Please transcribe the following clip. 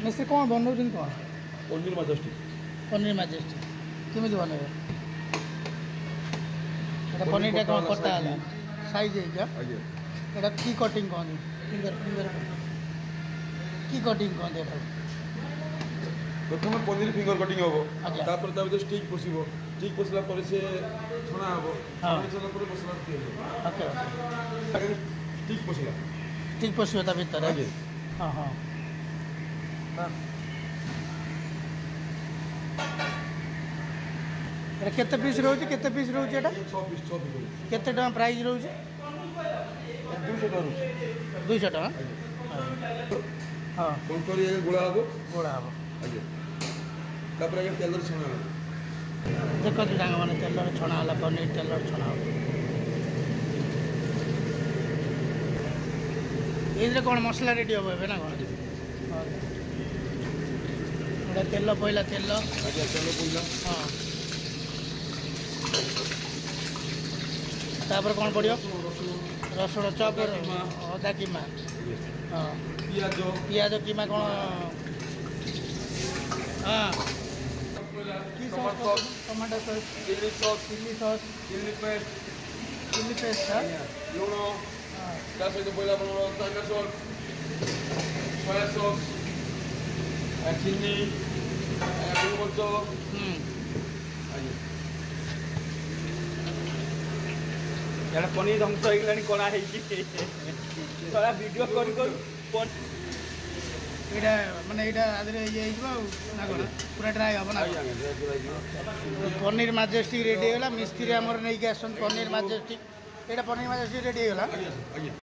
ମିସ୍ତ୍ରୀ କ'ଣ ବନଉଛନ୍ତି କ'ଣ? ପନିର ମାଜେଷ୍ଟିକ୍। ପନିର ମାଜେଷ୍ଟିକ୍ କେମିତି ବନେଇବେ? এটা পনিরটা କ'ଣ କଟା ହେଲା ସାଇଜ୍ ହେଇକା ଆଜ୍ଞା। এটা কি কটিং କହନ୍ତି? ଫିଙ୍ଗର কি কটিং କହନ୍ତି ଏଟାକୁ? ପ୍ରଥମେ ପନିର ଫିଙ୍ଗର କଟିଂ ହେବ, ଆଜ୍ଞା। ତାପରେ ତା ଭିତରେ ଷ୍ଟିକ୍ ପଶିବ, ଷ୍ଟିକ୍ ପଶିଲା ପରେ ସେ ଛଣା ହେବ, ହଁ। ଛଣି ସାରିଲା ପରେ ମସଲା ତିଆରି ହେବ। ଓକେ ଷ୍ଟିକ୍ ପଶିଲା ଠିକ୍ ପଶିବ ତା ଭିତରେ। ଆଜ୍ଞା। ହଁ ହଁ এটা କେତେ ପିସ୍ ରହୁଛି? କେତେ ପିସ୍ ରହୁଛି ଏଟା? 6 ପିସ୍ ରହୁଛି। କେତେ ଟଙ୍କା ପ୍ରାଇସ୍ ରହୁଛି? 200 ଟଙ୍କା ରହୁଛି। 200 ଟଙ୍କା। ହଁ କଙ୍କରୀ ଗୋଳା ହେବ। ଗୋଳା ହେବ। ଆଜ୍ଞା। ତାପରେ ଆଜ୍ଞା ତେଲରେ ଛଣା ହେବ। ଦେଖନ୍ତୁ ସାଙ୍ଗମାନେ ତେଲରେ ଛଣା ହେଲା ପନିର, ତେଲରେ ଛଣା ହେବ। ଏଇଥିରେ କ'ଣ ମସଲା ରେଡ଼ି ହେବ ଏବେ ନା କ'ଣ? ଗୋଟେ ତେଲ ପଇଲା, ତେଲ। ଆଜ୍ଞା ତେଲ ପଡ଼ିଲା। ହଁ ତାପରେ କ'ଣ ପଡ଼ିବ? ରସୁଣ ଚପ୍, ଅଦା କିମା। ହଁ ପିଆଜ ପିଆଜ କିମା କ'ଣ? ହଁ କି sauce? Tomato sauce, chilli sauce, chilli sauce, chilli paste, chilli paste. ଲୁଣ, ତା ସହିତ ପଡ଼ିଲା ଆପଣଙ୍କର ଟମାଟୋ ସସ୍, ସୋୟା ସସ୍, ଚିନି, ଗୋଲମରିଚ। ଆଜ୍ଞା। ଏଇଟା ପନିର ଧ୍ୱଂସ ହେଇଗଲାଣି, କଣା ହେଇକି ସାରା ଭିଡ଼ିଓ କରୁ କରୁ ଏଇଟା ମାନେ ଏଇଟା ଆଧିରେ ଇଏ ହେଇଯିବ ଆଉ ନା କ'ଣ? ପୁରା ଡ୍ରାଏ ହେବ ନା? ପନିର ମାଜେଷ୍ଟିକ୍ ରେଡ଼ି ହେଇଗଲା। ମିସ୍ତ୍ରୀ ଆମର ନେଇକି ଆସନ୍ତି ପନିର ମାଜେଷ୍ଟିକ୍। ଏଇଟା ପନିର ମାଜେଷ୍ଟିକ୍ ରେଡ଼ି ହେଇଗଲା। ଆଜ୍ଞା।